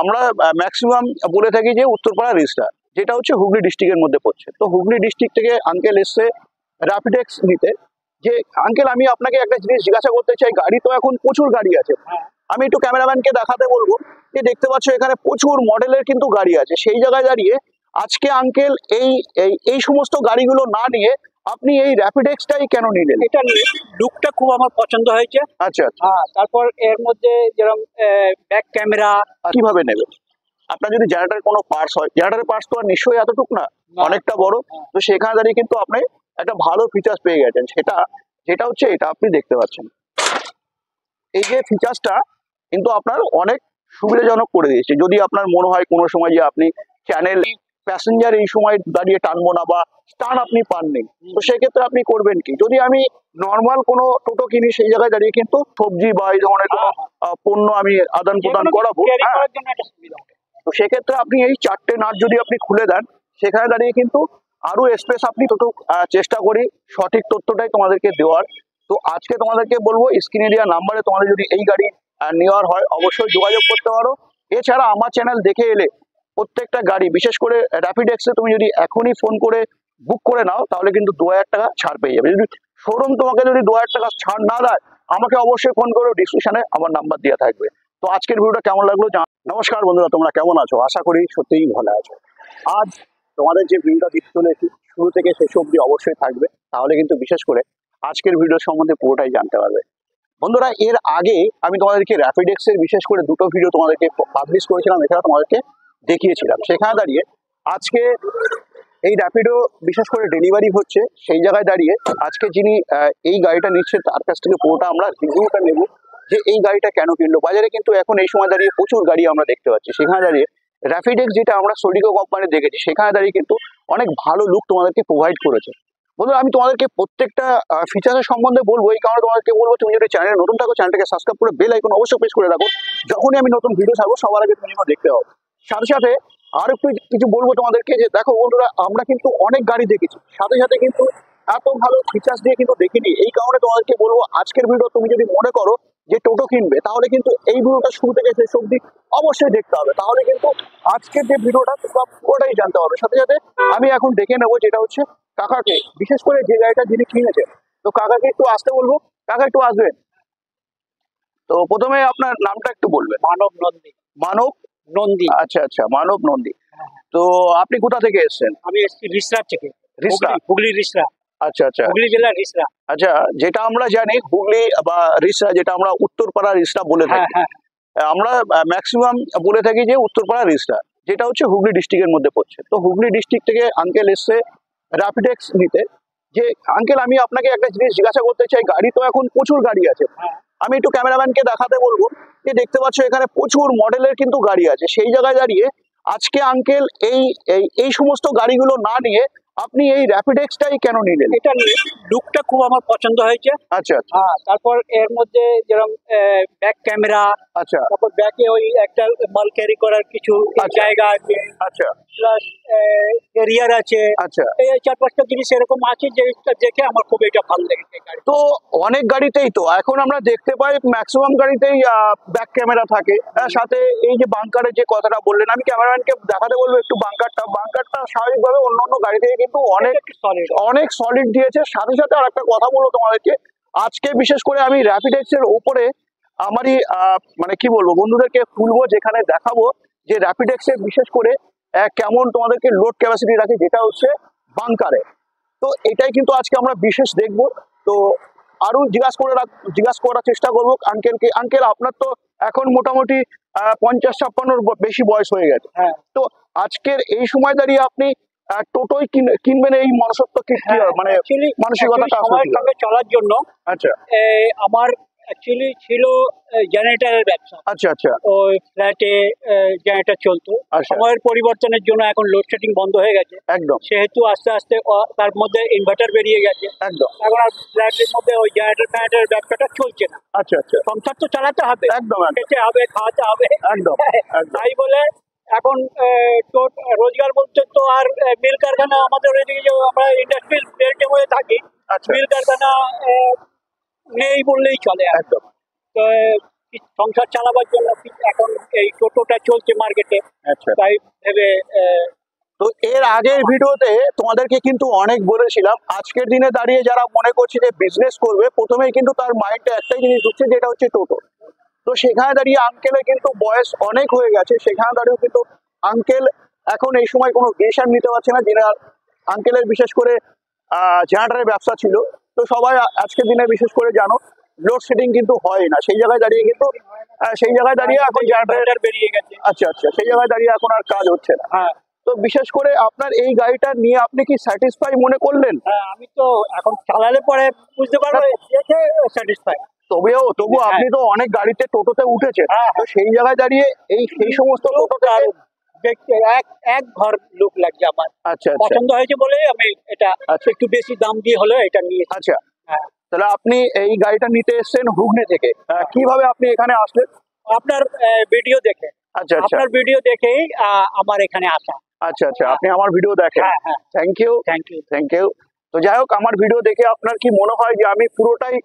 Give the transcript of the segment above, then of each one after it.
আমরা ম্যাক্সিমাম বলে থাকি যে উত্তরপাড়া রিস্টা, যেটা হচ্ছে হুগলি ডিস্ট্রিক্টের মধ্যে পড়ছে। তো হুগলি ডিস্ট্রিক্ট থেকে আঙ্কেল এসছে র্যাপিডেক্স নিতে। যে আঙ্কেল, আমি আপনাকে একটা জিনিস জিজ্ঞাসা করতে চাই, গাড়ি তো এখন প্রচুর গাড়ি আছে, আমি একটু ক্যামেরাম্যানকে দেখাতে বলবো যে দেখতে পাচ্ছ এখানে প্রচুর মডেলের কিন্তু গাড়ি আছে। সেই জায়গায় দাঁড়িয়ে আজকে আঙ্কেল এই এই সমস্ত গাড়িগুলো না নিয়ে আপনি এই র্যাপিডেক্সটাই কেন নিলেন? এটা লুকটা খুব আমার পছন্দ হয়েছে। আচ্ছা আচ্ছা, তারপর এর মধ্যে যেরকম ব্যাক ক্যামেরা। কিভাবে নেবেন? আপনার যদি জেনারেটর কোনো পার্টস হয়, জেনারেটরের পার্টস তো আর নিশ্চয়ই এতটুকু না, অনেকটা বড়। তো সেখানে দাঁড়িয়ে কিন্তু আপনি একটা ভালো ফিচার্স পেয়ে গেছেন, যেটা হচ্ছে এটা আপনি দেখতে পাচ্ছেন। এই যে ফিচার্সটা কিন্তু আপনার অনেক সুবিধাজনক করে দিয়েছে। যদি আপনার মনে হয় কোনো সময় যে আপনি চ্যানেল প্যাসেঞ্জার এই সময় দাঁড়িয়ে টানবো না বা টান আপনি পাননি, তো সেক্ষেত্রে আপনি করবেন কি? যদি আমি নর্মাল কোনো টোটো কিনি, সেই জায়গায় দাঁড়িয়ে কিন্তু সবজি বা এই ধরনের কোনো পণ্য আমি আদান প্রদান করাবো, তো সেক্ষেত্রে আপনি এই চারটে নাট যদি আপনি খুলে দেন, সেখানে দাঁড়িয়ে কিন্তু আরো স্পেস আপনি তত চেষ্টা করি সঠিক তথ্যটাই তোমাদেরকে দেওয়ার। তো আজকে তোমাদেরকে বলবো, স্ক্রিনে দেওয়া নাম্বারে তোমাদের যদি এই গাড়ি নেওয়ার হয় অবশ্যই যোগাযোগ করতে পারো। এছাড়া আমার চ্যানেল দেখে এলে প্রত্যেকটা গাড়ি, বিশেষ করে র্যাপিডেক্সে তুমি যদি এখনই ফোন করে বুক করে নাও, তাহলে কিন্তু 2000 টাকা ছাড় পেয়ে যাবে। যদি শোরুম তোমাকে যদি 2000 টাকা ছাড় না দেয়, আমাকে অবশ্যই ফোন করো, ডিসক্রিপশনে আমার নাম্বার দেওয়া থাকবে। তো আজকের ভিডিওটা কেমন লাগলো? নমস্কার বন্ধুরা, তোমরা কেমন আছো? আশা করি সত্যিই ভালো আছো। আজ তোমাদের যে ভিডিওটা দিতে চলেছি, শুরু থেকে শেষ অবধি অবশ্যই থাকবে, তাহলে কিন্তু বিশেষ করে আজকের ভিডিও সম্বন্ধে পুরোটাই জানতে পারবে। বন্ধুরা, এর আগে আমি তোমাদেরকে র্যাপিডেক্স এর বিশেষ করে দুটো ভিডিও তোমাদেরকে পাবলিশ করেছিলাম, এছাড়া তোমাদেরকে দেখিয়েছিলাম। সেখানে দাঁড়িয়ে আজকে এই র্যাপিডো বিশেষ করে ডেলিভারি হচ্ছে, সেই জায়গায় দাঁড়িয়ে আজকে যিনি এই গাড়িটা নিচ্ছে তার কাছ থেকে পুরোটা আমরা রিভিউটা নেব, যে এই গাড়িটা কেন কিনলো। বাজারে কিন্তু এখন এই সময় দাঁড়িয়ে প্রচুর গাড়ি আমরা দেখতে পাচ্ছি, সেখানে দাঁড়িয়ে র্যাপিডেক্স যেটা আমরা সোডিকো কোম্পানি দেখেছি, সেখানে দাঁড়িয়ে কিন্তু অনেক ভালো লুক তোমাদেরকে প্রোভাইড করেছে। বন্ধুরা, আমি তোমাদেরকে প্রত্যেকটা ফিচারের সম্বন্ধে বলবো, এই কারণে তোমাদেরকে বলবো, তুমি যদি চ্যানেলে নতুন থাকো চ্যানেলটাকে সাবস্ক্রাইব করে বেল আইকন অবশ্যই প্রেস করে রাখো, যখনই আমি নতুন ভিডিও ছাড়বো সবার আগে তুমি দেখতে হবে। সাথে সাথে আর একটু কিছু বলবো তোমাদেরকে, যে দেখো বন্ধুরা, আমরা কিন্তু অনেক গাড়ি দেখেছি, সাথে সাথে কিন্তু এত ভালো ফিচার্স দিয়ে কিন্তু দেখিনি। এই কারণে তোমাদেরকে বলবো, আজকের ভিডিও তুমি যদি মনে করো যে টোটো কিনবে, তাহলে কিন্তু এই ভিডিওটা শুরু থেকে শেষ অবধি অবশ্যই দেখতে হবে, তাহলে কিন্তু আজকের যে ভিডিওটা পুরোটাই জানতে হবে। সাথে সাথে আমি এখন দেখে নেবো যেটা হচ্ছে কাকাকে, বিশেষ করে যে গাড়িটা যিনি কিনেছে, তো কাকাকে একটু আসতে বলবো। কাকা একটু আসবেন। তো প্রথমে আপনার নামটা একটু বলবেন। মানব নন্দী। মানব নন্দী। আচ্ছা আচ্ছা, মানব নন্দী। তো আপনি কোথা থেকে এসেছেন? আমি এসেছি রিসরা থেকে। রিসরা? হুগলি রিসরা। আচ্ছা আচ্ছা, হুগলি জেলা রিসরা। আচ্ছা, যেটা আমরা জানি হুগলি বা রিসরা, যেটা আমরা উত্তরপাড়া রিসরা বলে থাকি, আমরা ম্যাক্সিমাম বলে থাকি যে উত্তরপাড়া রিসরা, যেটা হচ্ছে হুগলি ডিস্ট্রিক্টের মধ্যে পড়ছে। তো হুগলি ডিস্ট্রিক্ট থেকে আঙ্কেল এসছে র্যাপিডেক্স নিতে। যে আঙ্কেল, আমি আপনাকে একটা জিনিস জিজ্ঞাসা করতে চাই, গাড়ি তো এখন প্রচুর গাড়ি আছে, আমি একটু ক্যামেরাম্যানকে দেখাতে বলবো যে দেখতে পাচ্ছ এখানে প্রচুর মডেলের কিন্তু গাড়ি আছে। সেই জায়গায় দাঁড়িয়ে আজকে আঙ্কেল এই সমস্ত গাড়িগুলো না নিয়ে আপনি এই র্যাপিডেক্সটাই কেন নিলেন? এটা লুকটা খুব আমার পছন্দ হয়েছে। আচ্ছা আচ্ছা, তারপর এর মধ্যে যেরকম ব্যাক ক্যামেরা, আচ্ছা, তারপর ব্যাকে ওই একটা মাল ক্যারি করার কিছু জায়গা আছে, আচ্ছা, প্লাস এরিয়ার আছে, আচ্ছা, এই 4-5টা জিনিস এরকম আছে, যেটা দেখে আমার খুব এটা ভালো লেগেছে। তো অনেক গাড়িতেই তো এখন আমরা দেখতে পাই, ম্যাক্সিমাম গাড়িতেই ব্যাক ক্যামেরা থাকে, সাথে এই যে বাংকারের যে কথাটা বললেন, আমি ক্যামেরাম্যানকে দেখাতে বলবো একটু বাংকারটা স্বাভাবিকভাবে অন্যান্য গাড়ি থেকে কিন্তু অনেক সলিড দিয়েছে। সাথে সাথে আর একটা কথা বলবো তোমাদেরকে, আজকে বিশেষ করে আমি র্যাপিডেক্স এর উপরে আমারই মানে কি বলবো বন্ধুদেরকে খুলবো, যেখানে দেখাবো যে র্যাপিডেক্স এর বিশেষ করে কেমন তোমাদেরকে লোড ক্যাপাসিটি রাখে, যেটা হচ্ছে বাংকারে। তো এটাই কিন্তু আজকে আমরা বিশেষ দেখবো। তো আরো জিজ্ঞাসা করার চেষ্টা করবো আঙ্কেলকে। আঙ্কেল, আপনার তো এখন মোটামুটি 50-56 বেশি বয়স হয়ে গেছে, তো আজকের এই সময় দাঁড়িয়ে আপনি টোটোই কিনবেন, এই মনসত্ব কি মানে মানসিকতাটা সঙ্গে চলার জন্য? আচ্ছা, আমার অ্যাকচুয়ালি ছিল জেনারেটরের ব্যবসা। আচ্ছা আচ্ছা, ওই ফ্ল্যাটে জেনারেটর চলতো, সময়ের পরিবর্তনের জন্য এখন লোডশেডিং বন্ধ হয়ে গেছে একদম, সেহেতু আস্তে আস্তে তার মধ্যে ইনভার্টার বেরিয়ে গেছে একদম, এখন আর ফ্ল্যাটের মধ্যে ওই জেনারেটরের ব্যবসাটা চলছে না। আচ্ছা আচ্ছা, সংসার তো চালাতে হবে, একদম, খেতে হবে, খাওয়াতে হবে একদম, তাই বলে এখন রোজগার বলতে তো আর মিল কারখানা, আমাদের ওইদিকে যে আমরা ইন্ডাস্ট্রিয়াল বেল্টের মধ্যে থাকি, মিল কারখানা নেই বললেই চলে একদম। তো সংসার চালাবার জন্য এখন এই টোটোটা চলছে মার্কেটে, আচ্ছা, তাই ভেবে তো এর আগের ভিডিওতে তোমাদেরকে কিন্তু অনেক বলেছিলাম আজকের দিনে দাঁড়িয়ে যারা মনে করছে যে বিজনেস করবে প্রথমেই কিন্তু তার মাইন্ডে একটাই জিনিস ঢুকছে যেটা হচ্ছে টোটো। তো সেখানে দাঁড়িয়ে আঙ্কেলের কিন্তু বয়স অনেক হয়ে গেছে, সেখানে দাঁড়িয়েও কিন্তু আঙ্কেল এখন এই সময় কোনো ডিসিশন নিতে পারছে না। যেটা আঙ্কেলের বিশেষ করে জেনারেটরের ব্যবসা ছিল, তো সবাই আজকের দিনে বিশেষ করে জানো লোডশেডিং কিন্তু হয় না, সেই জায়গায় দাঁড়িয়ে কিন্তু সেই জায়গায় দাঁড়িয়ে এখন জেনারেটর বেরিয়ে গেছে। আচ্ছা আচ্ছা, সেই জায়গায় দাঁড়িয়ে এখন আর কাজ হচ্ছে না। হ্যাঁ, তো বিশেষ করে আপনার এই গাড়িটা নিয়ে আপনি কি স্যাটিসফাই মনে করলেন? হ্যাঁ, আমি তো এখন চালালে পরে বুঝতে পারবো স্যাটিসফাই। তবু আপনি তো অনেক গাড়িতে টোটোতে উঠেছেন, হ্যাঁ, তো সেই জায়গায় দাঁড়িয়ে সেই সমস্ত টোটোতে দেখতে এক ঘর লুক লাগছে আমার। আচ্ছা আচ্ছা পছন্দ হয়েছে বলে আমি এটা একটু বেশি দাম দিয়ে হলেও এটা নিয়েছি। আচ্ছা, হ্যাঁ। তাহলে আপনি এই গাড়িটা নিতে এসেছেন হুগলি থেকে, কিভাবে আপনি এখানে আসলেন? আপনার ভিডিও দেখে। আচ্ছা আচ্ছা, আপনার ভিডিও দেখেই আমার এখানে আসা। আচ্ছা আচ্ছা, আপনি আমার ভিডিও দেখেন। হ্যাঁ, হ্যাঁ, thank you thank you. Thank you. তো যাই হোক, আমার ভিডিও দেখে আপনার কি মনে হয় যে আমি পুরোটাই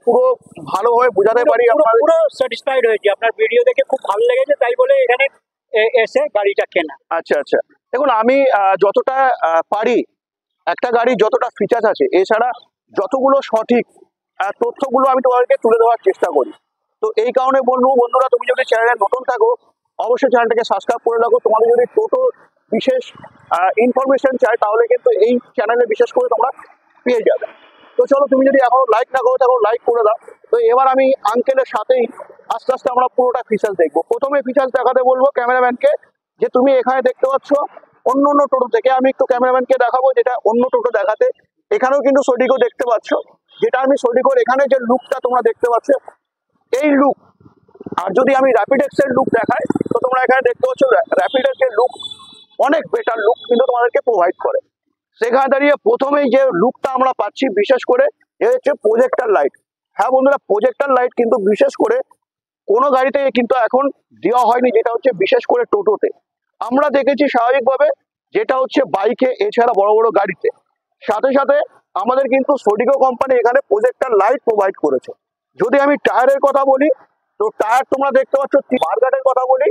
পুরো ভালোভাবে বোঝাতে পারি? পুরো স্যাটিসফাইড হয়েছি, আপনার ভিডিও দেখে খুব ভালো লেগেছে, তাই বলে এখানে এসে গাড়িটা কেনা। আচ্ছা আচ্ছা, দেখুন আমি যতটা পারি একটা গাড়ি যতটা ফিচার্স আছে এছাড়া যতগুলো সঠিক তথ্যগুলো আমি তোমাদেরকে তুলে দেওয়ার চেষ্টা করি। তো এই কারণে বন্ধুরা, তুমি যদি চ্যানেলে নতুন থাকো অবশ্যই চ্যানেলটাকে সাবস্ক্রাইব করে রাখো। তোমাদের যদি টোটো বিশেষ ইনফরমেশন চাই তাহলে কিন্তু এই চ্যানেলে বিশেষ করে তোমরা পেয়ে যাবে। তো চলো, তুমি যদি এখনো লাইক না করো তাহলে লাইক করে দাও। তো এবার আমি আঙ্কেলের সাথেই আস্তে আস্তে আমরা পুরোটা ফিচার্স দেখবো। প্রথমে ফিচার্স দেখাতে বলবো ক্যামেরাম্যানকে, যে তুমি এখানে দেখতে পাচ্ছ অন্য অন্য টোটো থেকে আমি একটু ক্যামেরাম্যানকে দেখাবো যেটা অন্য টোটো দেখাতে। এখানেও কিন্তু সোডিকো দেখতে পাচ্ছ, যেটা আমি সোডিকোর এখানে যে লুকটা তোমরা দেখতে পাচ্ছ এই লুক। আর যদি আমি র্যাপিড এক্স এর লুক দেখাই তো তোমরা এখানে দেখতে পাচ্ছ র্যাপিড এক্স এর লুক অনেক বেটার লুক কিন্তু তোমাদেরকে প্রোভাইড করে। সেখানে দাঁড়িয়ে প্রথমেই যে লুকটা আমরা পাচ্ছি বিশেষ করে এ হচ্ছে প্রজেক্টর লাইট। হ্যাঁ বন্ধুরা, প্রজেক্টর লাইট কিন্তু বিশেষ করে কোনো গাড়িতে কিন্তু এখন দেওয়া হয়নি, যেটা হচ্ছে বিশেষ করে টোটোতে আমরা দেখেছি স্বাভাবিকভাবে, যেটা হচ্ছে বাইকে এছাড়া বড় বড় গাড়িতে। সাথে সাথে আমাদের কিন্তু সোডিকো কোম্পানি এখানে প্রজেক্টর লাইট প্রোভাইড করেছে। যদি আমি টায়ারের কথা বলি তো টায়ার তোমরা দেখতে পাচ্ছ, বার্গারের কথা বলি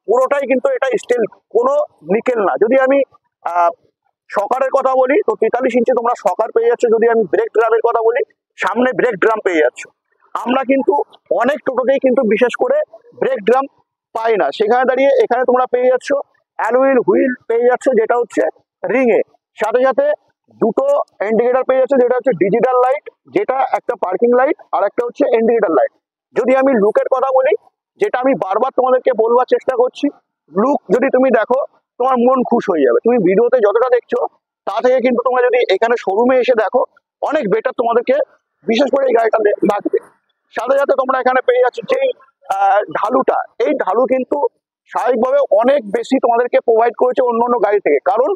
পুরোটাই কিন্তু এটা স্টিল, কোনো নিকেল না। যদি আমি সকারের কথা বলি তো 43 ইঞ্চি তোমরা সকার পেয়ে যাচ্ছ। যদি আমি ব্রেক ড্রামের কথা বলি সামনে ব্রেক ড্রাম পেয়ে যাচ্ছ। আমরা কিন্তু অনেক টোটোতেই কিন্তু বিশেষ করে ব্রেক ড্রাম পাই না, সেখানে দাঁড়িয়ে এখানে তোমরা পেয়ে যাচ্ছ অ্যালুইল হুইল পেয়ে যাচ্ছ যেটা হচ্ছে রিং এ। সাথে সাথে দুটো ইন্ডিকেটর পেয়ে যাচ্ছে, যেটা হচ্ছে ডিজিটাল লাইট, যেটা একটা পার্কিং লাইট আর একটা হচ্ছে ইন্ডিকেটর লাইট। যদি আমি লুকের কথা বলি, যেটা আমি বারবার তোমাদেরকে বলবার চেষ্টা করছি, লুক যদি তুমি দেখো তোমার মন খুশ হয়ে যাবে। তুমি ভিডিওতে যতটা দেখছো তা থেকে কিন্তু তোমরা যদি এখানে শোরুমে এসে দেখো অনেক বেটার তোমাদেরকে বিশেষ করে এই গাড়িটা লাগবে। সাথে সাথে তোমরা এখানে পেয়ে যাচ্ছ যে ঢালুটা, এই ঢালু কিন্তু স্বাভাবিকভাবে অনেক বেশি তোমাদেরকে প্রোভাইড করেছে অন্য অন্য গাড়ি থেকে। কারণ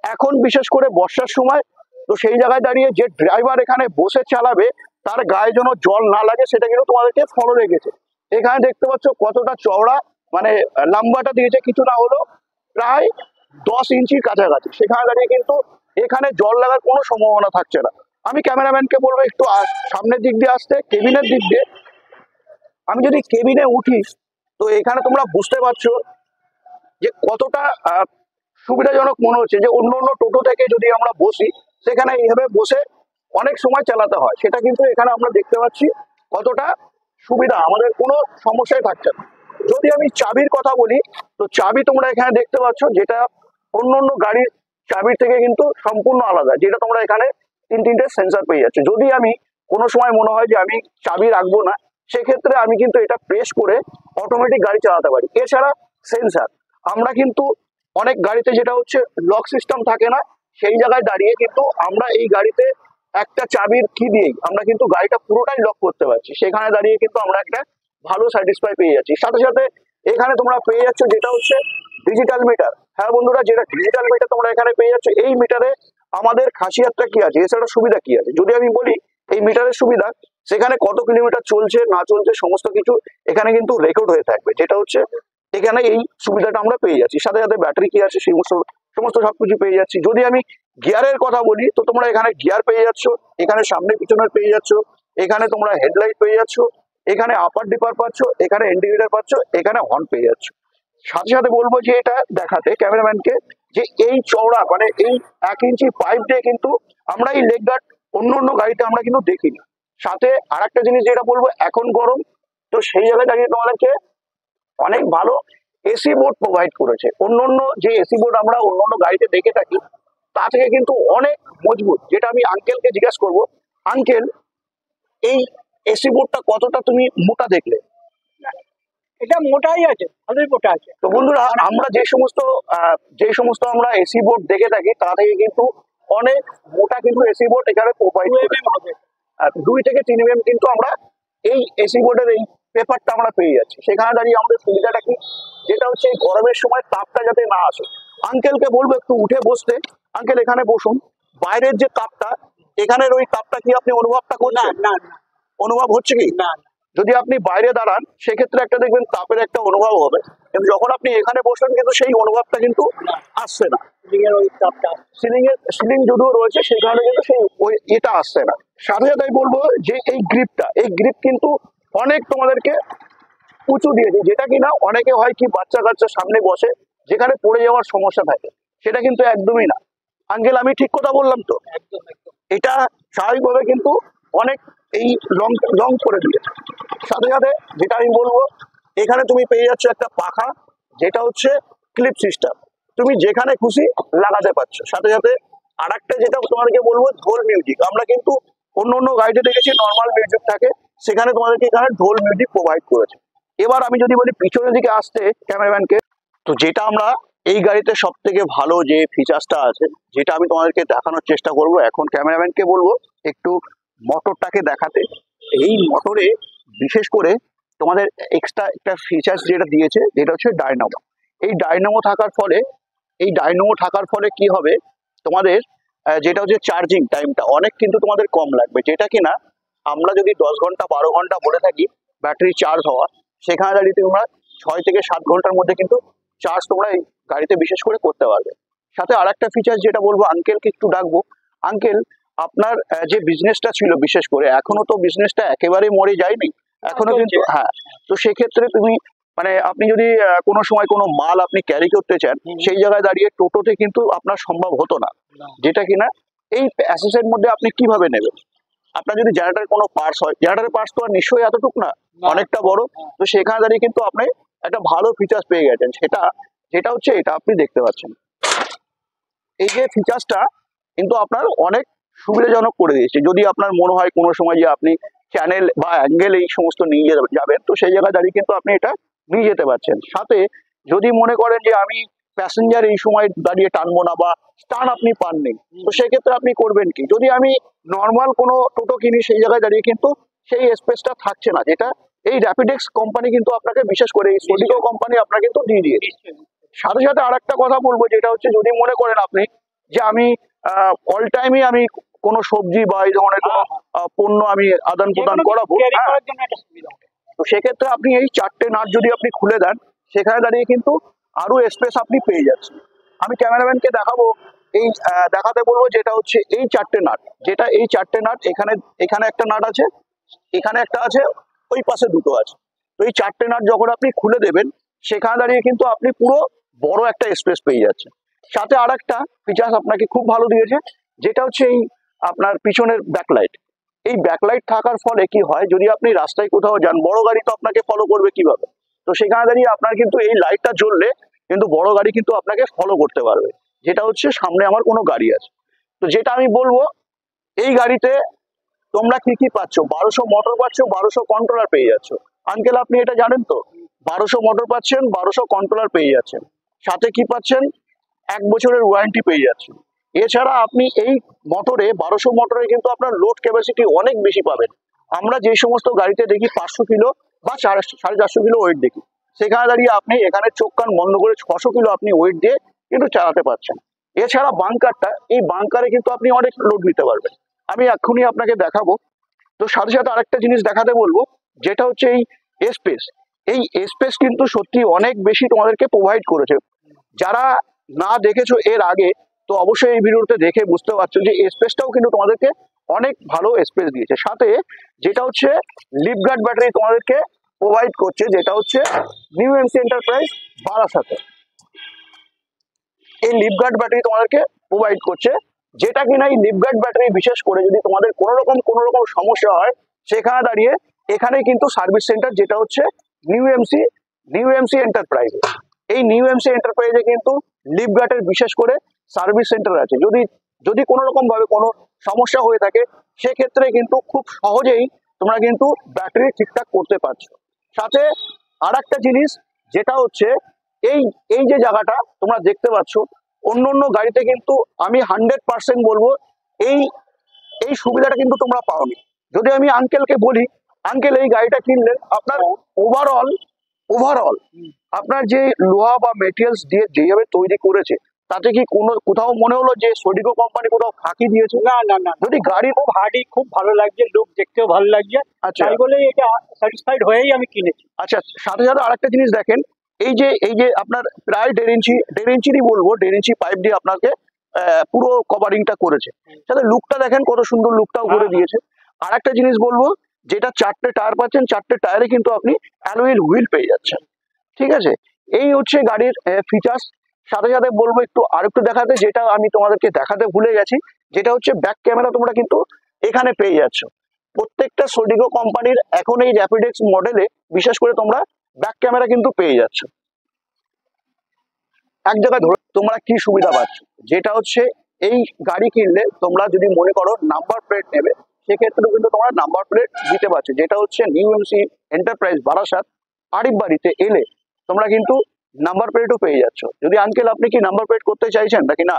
এখন বিশেষ করে বর্ষার সময়, তো সেই জায়গায় দাঁড়িয়ে যে ড্রাইভার এখানে বসে চালাবে তার গায়ে যেন জল না লাগে সেটা কিন্তু তোমাদেরকে ফলো রেখেছে। এখানে দেখতে পাচ্ছ কতটা চওড়া, মানে লাম্বাটা দিয়েছে কিছু না হলো প্রায় 10 ইঞ্চির কাছাকাছি। সেখানে দাঁড়িয়ে কিন্তু এখানে জল লাগার কোনো সম্ভাবনা থাকছে না। আমি ক্যামেরাম্যানকে বলবো একটু সামনের দিক দিয়ে আসতে, কেবিনের দিক দিয়ে। আমি যদি কেবিনে উঠি তো এখানে তোমরা বুঝতে পারছো যে কতটা সুবিধাজনক মনে হচ্ছে। যে অন্য অন্য টোটো থেকে যদি আমরা বসি সেখানে এইভাবে বসে অনেক সময় চালাতে হয়, সেটা কিন্তু এখানে আমরা দেখতে পাচ্ছি কতটা সুবিধা, আমাদের কোনো সমস্যাই থাকছে না। যদি আমি চাবির কথা বলি তো চাবি তোমরা এখানে দেখতে পাচ্ছ, যেটা অন্য অন্য গাড়ির চাবির থেকে কিন্তু সম্পূর্ণ আলাদা, যেটা তোমরা এখানে তিনটে সেন্সর পেয়ে যাচ্ছে। যদি আমি কোনো সময় মনে হয় যে আমি চাবি রাখবো না, সেক্ষেত্রে আমি কিন্তু এটা প্রেস করে অটোমেটিক গাড়ি চালাতে পারি। এছাড়া সেন্সার, আমরা কিন্তু অনেক গাড়িতে যেটা হচ্ছে লক সিস্টেম থাকে না, সেই জায়গায় দাঁড়িয়ে কিন্তু আমরা এই গাড়িতে একটা চাবির কি দিয়েই আমরা কিন্তু গাড়িটা পুরোটাই লক করতে পারছি। সেখানে দাঁড়িয়ে কিন্তু আমরা একটা ভালো স্যাটিসফাই পেয়ে যাচ্ছি। সাথে সাথে এখানে তোমরা পেয়ে যাচ্ছ যেটা হচ্ছে ডিজিটাল মিটার। হ্যাঁ বন্ধুরা, যেটা ডিজিটাল মিটার তোমরা এখানে পেয়ে যাচ্ছ। এই মিটারে আমাদের খাসিয়াতটা কি আছে, এছাড়া সুবিধা কি আছে যদি আমি বলি, এই মিটারের সুবিধা সেখানে কত কিলোমিটার চলছে না চলছে সমস্ত কিছু এখানে কিন্তু রেকর্ড হয়ে থাকবে, যেটা হচ্ছে এখানে এই সুবিধাটা আমরা পেয়ে যাচ্ছি। সাথে সাথে ব্যাটারি কি আছে সমস্ত সবকিছু পেয়ে যাচ্ছি। যদি আমি গিয়ারের কথা বলি তো তোমরা এখানে গিয়ার পেয়ে যাচ্ছ, এখানে সামনে পিছনের পেয়ে যাচ্ছ, এখানে তোমরা হেডলাইট পেয়ে যাচ্ছ, এখানে আপার ডিপার পাচ্ছ, এখানে ইন্ডিকেটর পাচ্ছ, এখানে হর্ন পেয়ে যাচ্ছ। সাথে সাথে বলবো যে এটা দেখাতে ক্যামেরাম্যানকে যে এই চওড়া মানে এই 1 ইঞ্চি পাইপ দিয়ে কিন্তু আমরা এই লেগ গার্ড অন্য অন্য গাড়িতে আমরা কিন্তু দেখি না। সাথে আর একটা জিনিস যেটা বলবো, এখন গরম, তো সেই জায়গায় দাঁড়িয়ে তোমাদেরকে অনেক ভালো এসি বোর্ড প্রোভাইড করেছে। অন্য অন্য যে এসি বোর্ড আমরা অন্য অন্য গাড়িতে দেখে থাকি তা থেকে কিন্তু অনেক মজবুত। যেটা আমি আঙ্কেলকে জিজ্ঞাসা করবো, আঙ্কেল এই এসি বোর্ডটা কতটা তুমি মোটা দেখলে? এটা মোটাই আছে, ভালোই মোটা আছে। তো বন্ধুরা, আমরা যে সমস্ত আমরা এসি বোর্ড দেখে থাকি তা থেকে কিন্তু অনেক মোটা কিন্তু এসি বোর্ড এখানে প্রোভাইড হবে। 2 থেকে 3 mm কিন্তু আমরা এই এসি বোর্ডের এই পেপারটা আমরা পেয়ে যাচ্ছি। সেখানে দাঁড়িয়ে আমাদের সুবিধাটা কি, যেটা হচ্ছে এই গরমের সময় তাপটা যাতে না আসে। আঙ্কেলকে বলবো একটু উঠে বসতে। আঙ্কেল এখানে বসুন। বাইরের যে তাপটা, এখানের ওই তাপটা কি আপনি অনুভবটা করছেন? না, অনুভব হচ্ছে কি? না। যদি আপনি বাইরে দাঁড়ান সেক্ষেত্রে একটা দেখবেন তাপের একটা অনুভব হবে, কিন্তু যখন আপনি এখানে বসবেন কিন্তু সেই অনুভবটা কিন্তু আসছে না। সিলিং যদিও রয়েছে সেই কারণে কিন্তু সেই ওই এটা আসছে না। সাথে সাথে বলবো যে এই গ্রিপ কিন্তু অনেক তোমাদেরকে উঁচু দিয়েছে, যেটা কিনা অনেকে হয় কি বাচ্চা কাচ্চার সামনে বসে যেখানে পড়ে যাওয়ার সমস্যা থাকে, সেটা কিন্তু একদমই না। আঙ্কেল আমি ঠিক কথা বললাম তো? এটা স্বাভাবিকভাবে কিন্তু অনেক এই লং করে দিয়েছে। সাথে সাথে যেটা আমি বলবো, এখানে তুমি পেয়ে যাচ্ছ একটা পাখা, যেটা হচ্ছে ক্লিপ সিস্টেম, তুমি যেখানে খুশি লাগাতে পারছো। সাথে সাথে আর একটা যেটা তোমাদেরকে বলবো, ঢোল মিউজিক। আমরা কিন্তু অন্য অন্য গাড়িতে দেখেছি নর্মাল মিউজিক থাকে, সেখানে তোমাদেরকে এখানে ঢোল মিউজিক প্রোভাইড করেছে। এবার আমি যদি বলি পিছনের দিকে আসতে ক্যামেরাম্যানকে, তো যেটা আমরা এই গাড়িতে সব থেকে ভালো যে ফিচার্সটা আছে, যেটা আমি তোমাদেরকে দেখানোর চেষ্টা করব, এখন ক্যামেরাম্যানকে বলবো একটু মোটরটাকে দেখাতে। এই মোটরে বিশেষ করে তোমাদের এক্সট্রা একটা ফিচার্স যেটা দিয়েছে, যেটা হচ্ছে ডায়নামো। এই ডায়নামো থাকার ফলে কি হবে, তোমাদের যেটা হচ্ছে চার্জিং টাইমটা অনেক কিন্তু তোমাদের কম লাগবে। যেটা কিনা আমরা যদি 10 ঘন্টা 12 ঘন্টা বলে থাকি ব্যাটারি চার্জ হওয়া, সেখানে দাঁড়িয়ে তোমরা 6 থেকে 7 ঘন্টার মধ্যে কিন্তু চার্জ তোমরা এই গাড়িতে বিশেষ করে করতে পারবে। সাথে আর একটা ফিচার যেটা বলবো, আঙ্কেলকে একটু ডাকবো। আঙ্কেল, আপনার যে বিজনেসটা ছিল বিশেষ করে, এখনো তো বিজনেসটা একেবারে মরে যায়নি, এখনো কিন্তু হ্যাঁ। তো সেক্ষেত্রে তুমি মানে আপনি যদি কোনো সময় কোনো মাল আপনি ক্যারি করতে চান, সেই জায়গায় দাঁড়িয়ে টোটোতে কিন্তু আপনার সম্ভব হতো না। যেটা কিনা এই অ্যাসেসের মধ্যে আপনি কিভাবে নেবেন? আপনার যদি জেনারেটর কোনো পার্টস হয়, জেনারেটরের পার্টস তো আর নিশ্চয়ই এতটুকু না, অনেকটা বড়। তো সেখানে দাঁড়িয়ে কিন্তু আপনি একটা ভালো ফিচার্স পেয়ে গেছেন। যেটা হচ্ছে এটা আপনি দেখতে পাচ্ছেন, এই যে ফিচার্সটা কিন্তু আপনার অনেক সুবিধাজনক করে দিয়েছে। যদি আপনার মনে হয় কোনো সময় যে আপনি চ্যানেল বা অ্যাঙ্গেল এই সমস্ত নিয়ে যাবেন, তো সেই জায়গায় দাঁড়িয়ে কিন্তু আপনি এটা নিয়ে যেতে পারছেন। সাথে যদি মনে করেন যে আমি প্যাসেঞ্জার এই সময় দাঁড়িয়ে টানবো না বা স্টান আপনি পাননি, তো সেক্ষেত্রে আপনি করবেন কি? যদি আমি নর্মাল কোনো টোটো কিনি, সেই জায়গায় দাঁড়িয়ে কিন্তু সেই স্পেসটা থাকছে না, যেটা এই র্যাপিডেক্স কোম্পানি কিন্তু আপনাকে, বিশেষ করে এই সোডিকো কোম্পানি আপনাকে কিন্তু দিয়ে দিয়েছে। সাথে সাথে আর একটা কথা বলবো, যেটা হচ্ছে যদি মনে করেন আপনি যে আমি অল টাইমই আমি কোনো সবজি বা এই ধরনের কোনো পণ্য আমি আদান প্রদান করাবো, তো সেক্ষেত্রে আপনি এই 4টে নাট যদি আপনি খুলে দেন, সেখানে দাঁড়িয়ে কিন্তু আরো স্পেস আপনি পেয়ে যাচ্ছেন। আমি ক্যামেরাম্যানকে দেখাতে বলবো, যেটা হচ্ছে এই 4টে নাট, এখানে একটা নাট আছে, এখানে একটা আছে, ওই পাশে দুটো আছে। তো এই 4টে নাট যখন আপনি খুলে দেবেন, সেখানে দাঁড়িয়ে কিন্তু আপনি পুরো বড় একটা স্পেস পেয়ে যাচ্ছেন। সাথে আর একটা ফিচার্স আপনাকে খুব ভালো দিয়েছে, যেটা হচ্ছে এই আপনার পিছনের ব্যাকলাইট। এই ব্যাকলাইট থাকার ফলে কি হয়, যদি আপনি রাস্তায় কোথাও যান, বড় গাড়ি তো আপনাকে ফলো করবে কিভাবে, তো সেখানে দাঁড়িয়ে আপনার কিন্তু এই লাইটটা জ্বললে কিন্তু বড় গাড়ি কিন্তু আপনাকে ফলো করতে পারবে। যেটা হচ্ছে সামনে আমার কোনো গাড়ি আছে, তো যেটা আমি বলবো, এই গাড়িতে তোমরা কি কি পাচ্ছ? 1200 মোটর পাচ্ছ, 1200 কন্ট্রোলার পেয়ে যাচ্ছ। আঙ্কেল আপনি এটা জানেন তো? 1200 মোটর পাচ্ছেন, 1200 কন্ট্রোলার পেয়ে যাচ্ছেন। সাথে কি পাচ্ছেন? 1 বছরের ওয়ারেন্টি পেয়ে যাচ্ছেন। এছাড়া আপনি এই মোটরে 1200 মোটরে কিন্তু আপনার লোড ক্যাপাসিটি অনেক বেশি পাবেন। আমরা যে সমস্ত গাড়িতে দেখি 500 কিলো বা 450 কিলো ওয়েট দেখি, সেখানে দাঁড়িয়ে আপনি এখানে চোখ কান বন্ধ করে 600 কিলো আপনি ওয়েট দিয়ে কিন্তু চালাতে পারছেন। এছাড়া এই বাংকারে কিন্তু আপনি অনেক লোড নিতে পারবেন। আমি এক্ষুনি আপনাকে দেখাবো। তো সাথে সাথে আরেকটা জিনিস দেখাতে বলবো, যেটা হচ্ছে এই স্পেস কিন্তু সত্যি অনেক বেশি তোমাদেরকে প্রোভাইড করেছে। যারা না দেখেছো এর আগে, তো অবশ্যই এই ভিডিওতে দেখে বুঝতে পারছো যে স্পেসটাও কিন্তু তোমাদেরকে অনেক ভালো স্পেস দিয়েছে। সাথে যেটা হচ্ছে লিফগার্ড ব্যাটারি তোমাদেরকে প্রোভাইড করছে, যেটা হচ্ছে নিউ এমসি এন্টারপ্রাইজ বারাসাতে এই লিফগার্ড ব্যাটারি তোমাদেরকে প্রোভাইড করছে, যেটা কিনা এই লিফগার্ড ব্যাটারি বিশেষ করে যদি তোমাদের কোনো রকম সমস্যা হয়, সেখানে দাঁড়িয়ে এখানে কিন্তু সার্ভিস সেন্টার, যেটা হচ্ছে নিউ এমসি এন্টারপ্রাইজ, এই নিউ এমসি এন্টারপ্রাইজে কিন্তু লিফগার্ডের বিশেষ করে সার্ভিস সেন্টার আছে। যদি কোনো রকম ভাবে কোনো সমস্যা হয়ে থাকে, সেক্ষেত্রে কিন্তু খুব সহজেই তোমরা কিন্তু ব্যাটারি ঠিকঠাক করতে পারছো। সাথে আর একটা জিনিস, যেটা হচ্ছে এই এই যে জায়গাটা তোমরা দেখতে পাচ্ছ, অন্য গাড়িতে কিন্তু আমি 100% বলবো এই এই সুবিধাটা কিন্তু তোমরা পাওনি। যদি আমি আঙ্কেলকে বলি, আঙ্কেল এই গাড়িটা কিনলেন, আপনার ওভারঅল আপনার যে লোহা বা মেটেরিয়ালস দিয়ে যেভাবে তৈরি করেছে, তাতে কি কোথাও মনে হলো যে সোডিকো কোম্পানি কোথাও ফাঁকি দিয়েছে? না না না, যদি গাড়ি খুব হার্ডি, খুব ভালো লাগছে, লুক দেখতেও ভালো লাগছে। আচ্ছা, তাই বলে এটা স্যাটিসফাইড হয়েই আমি কিনেছি। আচ্ছা, সাথে সাথে আরেকটা জিনিস দেখেন, এই যে আপনার প্রায় 1.5 ইঞ্চি বলবো, 1.5 ইঞ্চি পাইপ দিয়ে আপনাকে পুরো কভারিংটা করেছে। সাথে লুকটা দেখেন, কত সুন্দর লুকটাও করে দিয়েছে। আর একটা জিনিস বলবো, যেটা 4টে টায়ার পাচ্ছেন, 4টে টায়ারে কিন্তু আপনি অ্যালুইল হুইল পেয়ে যাচ্ছেন। ঠিক আছে, এই হচ্ছে গাড়ির ফিচার্স। সাথে সাথে বলবো আরেকটু দেখাতে, যেটা আমি তোমাদেরকে দেখাতে ভুলে গেছি, যেটা হচ্ছে ব্যাক ক্যামেরা তোমরা কিন্তু এখানে পেয়ে যাচ্ছ। প্রত্যেকটা সোডিকো কোম্পানির এখন এই র্যাপিডেক্স মডেলে বিশেষ করে তোমরা ব্যাক ক্যামেরা কিন্তু পেয়ে যাচ্ছ। এক জায়গায় ধরে তোমরা কি সুবিধা পাচ্ছ, যেটা হচ্ছে এই গাড়ি কিনলে তোমরা যদি মনে করো নাম্বার প্লেট নেবে, সেক্ষেত্রেও কিন্তু তোমরা নাম্বার প্লেট দিতে পারছো, যেটা হচ্ছে new MC enterprise Barasat Arif বাড়িতে এলে তোমরা কিন্তু নাম্বার প্লেটও পেয়ে যাচ্ছ। যদি আঙ্কেল আপনি কি নাম্বার প্লেট করতে চাইছেন নাকি না?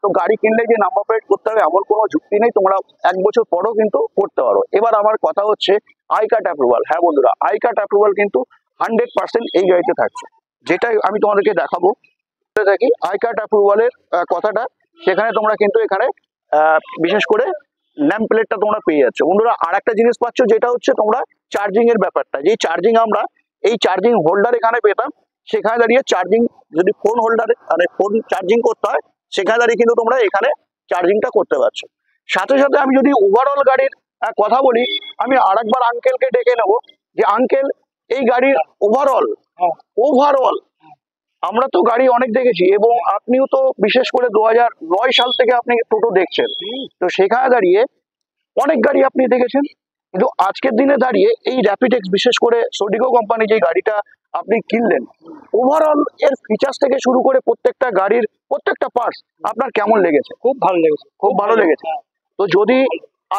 তো গাড়ি কিনলে যে নাম্বার প্লেট করতে হবে এমন কোনো যুক্তি নেই, তোমরা 1 বছর পরও কিন্তু করতে পারো। এবার আমার কথা হচ্ছে আই কার্ড অ্যাপ্রুভাল। হ্যাঁ বন্ধুরা, আই কার্ড অ্যাপ্রুভাল কিন্তু 100% এই গাড়িতে থাকছে, যেটাই আমি তোমাদেরকে দেখাবো। থাকি আই কার্ড অ্যাপ্রুভালের কথাটা, সেখানে তোমরা কিন্তু এখানে বিশেষ করে নেম প্লেটটা তোমরা পেয়ে যাচ্ছ। বন্ধুরা আর একটা জিনিস পাচ্ছ, যেটা হচ্ছে তোমরা চার্জিং এর ব্যাপারটা, যে চার্জিং আমরা এই চার্জিং হোল্ডার এখানে পেতাম, সেখানে দাঁড়িয়ে চার্জিং যদি ফোন হোল্ডারে মানে ফোন চার্জিং করতে হয়, সেখানে দাঁড়িয়ে কিন্তু তোমরা এখানে চার্জিংটা করতে পারছো। সাথে সাথে আমি যদি ওভারঅল গাড়ির কথা বলি, আমি আরেকবার আঙ্কেলকে ডেকে নেবো, যে আঙ্কেল এই গাড়ির ওভারঅল আমরা তো গাড়ি অনেক দেখেছি, এবং আপনিও তো বিশেষ করে 2009 সাল থেকে আপনি টোটো দেখছেন, তো সেখানে দাঁড়িয়ে অনেক গাড়ি আপনি দেখেছেন, কিন্তু আজকের দিনে দাঁড়িয়ে এই র্যাপিডেক্স বিশেষ করে সোডিকো কোম্পানি যে গাড়িটা আপনি কিনলেন, ওভারঅল এর ফিচার্স থেকে শুরু করে প্রত্যেকটা গাড়ির প্রত্যেকটা পার্টস আপনার কেমন লেগেছে? খুব ভালো লেগেছে, খুব ভালো লেগেছে। তো যদি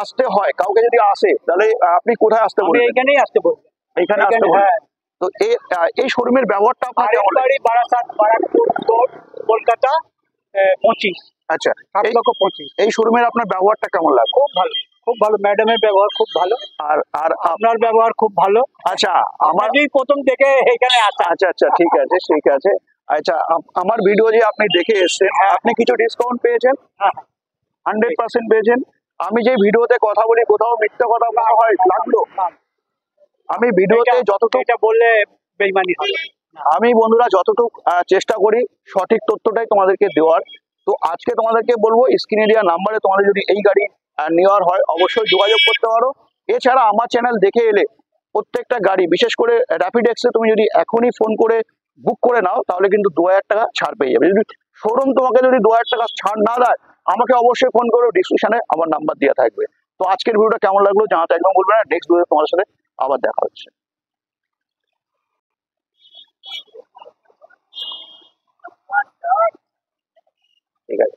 আসতে হয়, কাউকে যদি আসে, তাহলে আপনি কোথায় আসতে বলবেন? এইখানেই আসতে বলবেন। এইখানে আসতে বলবেন। তো এই শোরুমের ব্যবহারটা আপনার কেমন লাগে? বারাসাত বারাকপুর রোড, কলকাতা 25। আচ্ছা, 7,25,000। এই শোরুমের আপনার ব্যবহারটা কেমন লাগে? খুব ভালো, খুব ভালো। ম্যাডামের ব্যবহার খুব ভালো, আর আপনার ব্যবহার খুব ভালো। আচ্ছা, আমার প্রথম থেকে এখানে আসা। আচ্ছা, ঠিক আছে। আচ্ছা, আমার ভিডিও যে আপনি দেখে এসেছেন, আপনি কিছু ডিসকাউন্ট পেয়েছেন? 100% পেয়েছেন। আমি যে ভিডিওতে কথা বলি, কোথাও মিথ্যা কথা বলা হয় লাগলো? আমি ভিডিওতে যতটুকু বললে বেইমানি হবে। আমি বন্ধুরা যতটুকু চেষ্টা করি সঠিক তথ্যটাই তোমাদেরকে দেওয়ার। তো আজকে তোমাদেরকে বলবো, স্ক্রিনে দেওয়া নাম্বারে তোমাদের যদি এই গাড়ি নেওয়ার হয়, অবশ্যই যোগাযোগ করতে পারো। এছাড়া আমার চ্যানেল দেখে এলে প্রত্যেকটা গাড়ি, বিশেষ করে র্যাপিডেক্সে তুমি যদি এখনই ফোন করে বুক করে নাও, তাহলে কিন্তু 2000 টাকা ছাড় পেয়ে যাবে। যদি শোরুম তোমাকে যদি 2000 টাকা ছাড় না দেয়, আমাকে অবশ্যই ফোন করো, ডিসক্রিপশনে আমার নাম্বার দেওয়া থাকবে। তো আজকের ভিডিওটা কেমন লাগলো জানাতে একদম বলবে না। নেক্সট ভিডিও তোমাদের সাথে আবার দেখা হচ্ছে। ঠিক আছে।